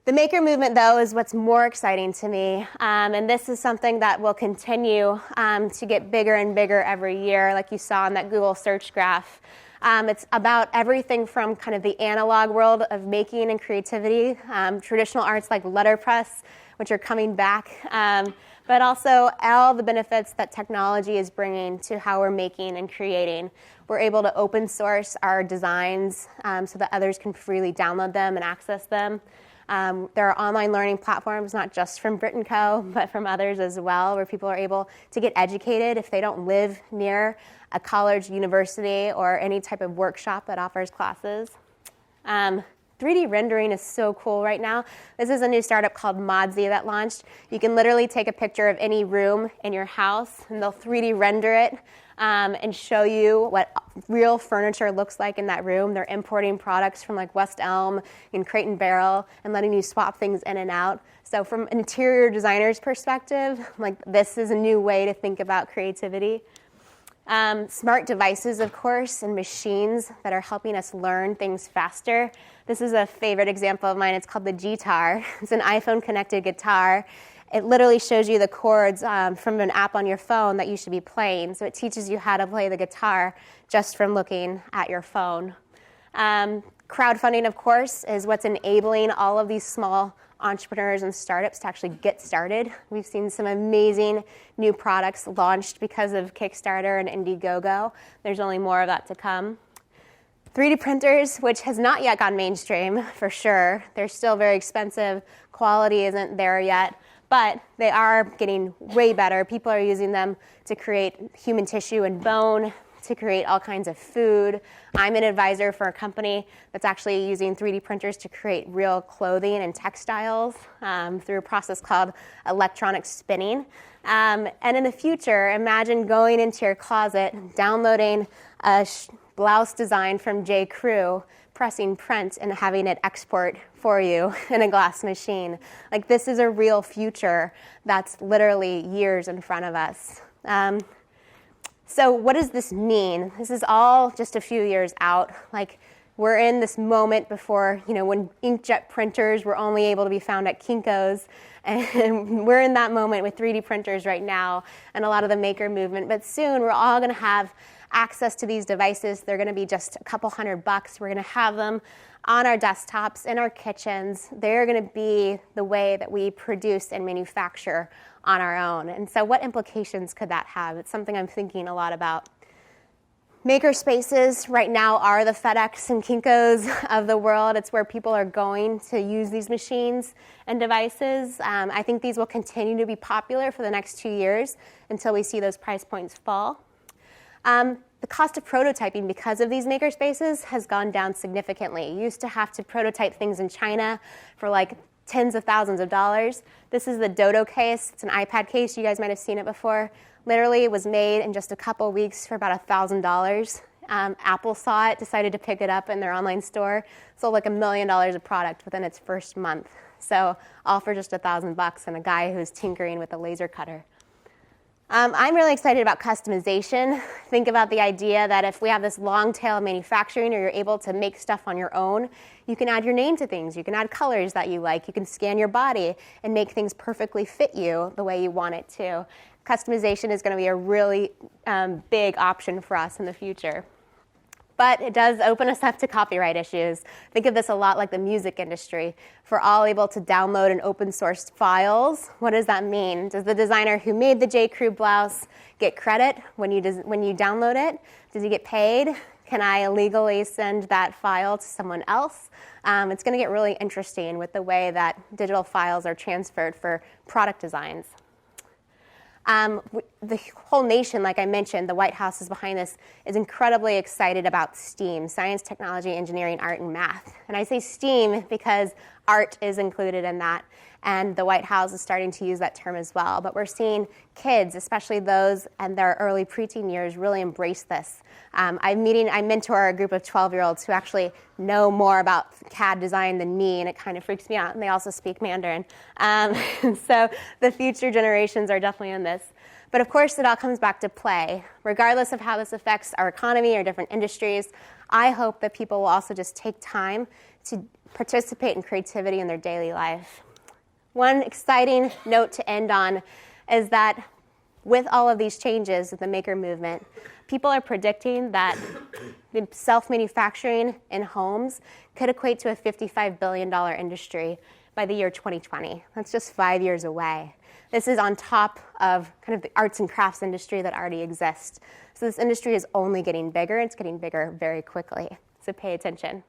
The maker movement, though, is what's more exciting to me, and this is something that will continue to get bigger and bigger every year, like you saw in that Google search graph. It's about everything from kind of the analog world of making and creativity, traditional arts like letterpress, which are coming back, but also all the benefits that technology is bringing to how we're making and creating. We're able to open source our designs so that others can freely download them and access them. There are online learning platforms, not just from Brit & Co., but from others as well, where people are able to get educated if they don't live near a college, university, or any type of workshop that offers classes. 3D rendering is so cool right now. This is a new startup called Modsy that launched. You can literally take a picture of any room in your house, and they'll 3D render it and show you what real furniture looks like in that room. They're importing products from like West Elm and Crate and Barrel and letting you swap things in and out. So from an interior designer's perspective, like this is a new way to think about creativity. Smart devices, of course, and machines that are helping us learn things faster. This is a favorite example of mine. It's called the Guitar. It's an iPhone-connected guitar. It literally shows you the chords from an app on your phone that you should be playing. So it teaches you how to play the guitar just from looking at your phone. Crowdfunding, of course, is what's enabling all of these small entrepreneurs and startups to actually get started. We've seen some amazing new products launched because of Kickstarter and Indiegogo. There's only more of that to come. 3D printers, which has not yet gone mainstream, for sure. They're still very expensive. Quality isn't there yet, but they are getting way better. People are using them to create human tissue and bone, to create all kinds of food. I'm an advisor for a company that's actually using 3D printers to create real clothing and textiles through a process called electronic spinning. And in the future, imagine going into your closet, downloading a blouse design from J. Crew, pressing print, and having it export for you in a glass machine. Like, this is a real future that's literally years in front of us. So what does this mean? This is all just a few years out. Like, we're in this moment before, when inkjet printers were only able to be found at Kinko's. And we're in that moment with 3D printers right now and a lot of the maker movement. But soon we're all going to have access to these devices. They're going to be just a couple $100. We're going to have them on our desktops, in our kitchens. They're going to be the way that we produce and manufacture on our own. And so what implications could that have? It's something I'm thinking a lot about. Makerspaces right now are the FedEx and Kinko's of the world. It's where people are going to use these machines and devices. I think these will continue to be popular for the next 2 years until we see those price points fall. The cost of prototyping because of these makerspaces has gone down significantly. You used to have to prototype things in China for like tens of thousands of dollars. This is the Dodo case. It's an iPad case. You guys might have seen it before. Literally, it was made in just a couple weeks for about $1,000. Apple saw it, decided to pick it up in their online store, sold like $1 million of product within its first month. So all for just $1,000 and a guy who's tinkering with a laser cutter. I'm really excited about customization. Think about the idea that if we have this long tail of manufacturing, or you're able to make stuff on your own, you can add your name to things. You can add colors that you like. You can scan your body and make things perfectly fit you the way you want it to. Customization is going to be a really big option for us in the future. But it does open us up to copyright issues. Think of this a lot like the music industry. If we're all able to download and open source files, what does that mean? Does the designer who made the J. Crew blouse get credit when you download it? Does he get paid? Can I illegally send that file to someone else? It's going to get really interesting with the way that digital files are transferred for product designs. The whole nation, like I mentioned, the White House is behind this, is incredibly excited about STEAM, science, technology, engineering, art, and math. And I say STEAM because art is included in that, and the White House is starting to use that term as well. But we're seeing kids, especially those in their early preteen years, really embrace this. I mentor a group of 12-year-olds who actually know more about CAD design than me, and it kind of freaks me out, and they also speak Mandarin. So the future generations are definitely in this. But of course, it all comes back to play. Regardless of how this affects our economy or different industries, I hope that people will also just take time to participate in creativity in their daily life. One exciting note to end on is that with all of these changes with the maker movement, people are predicting that the self-manufacturing in homes could equate to a $55 billion industry by the year 2020. That's just 5 years away. This is on top of kind of the arts and crafts industry that already exists. So this industry is only getting bigger. It's getting bigger very quickly. So pay attention.